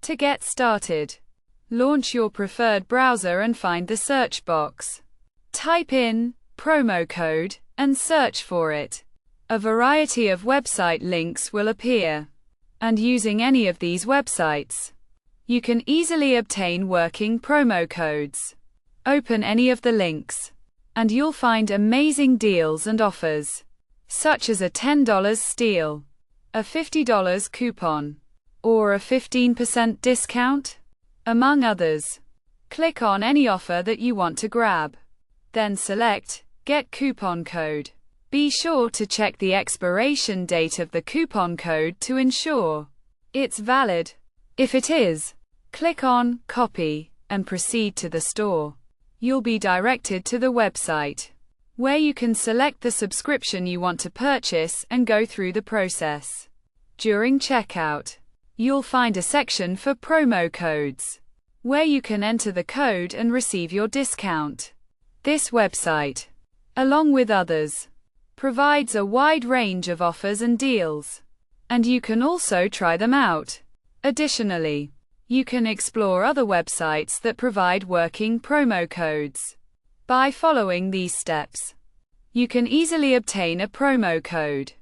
To get started, launch your preferred browser and find the search box. Type in promo code and search for it. A variety of website links will appear, and using any of these websites, you can easily obtain working promo codes. Open any of the links, and you'll find amazing deals and offers, such as a $10 steal, a $50 coupon, or a 15% discount, among others. Click on any offer that you want to grab. Then select Get Coupon Code. Be sure to check the expiration date of the coupon code to ensure it's valid. If it is, click on Copy and proceed to the store. You'll be directed to the website, where you can select the subscription you want to purchase and go through the process. During checkout, you'll find a section for promo codes, where you can enter the code and receive your discount. This website, along with others, provides a wide range of offers and deals, and you can also try them out. Additionally, you can explore other websites that provide working promo codes. By following these steps, you can easily obtain a promo code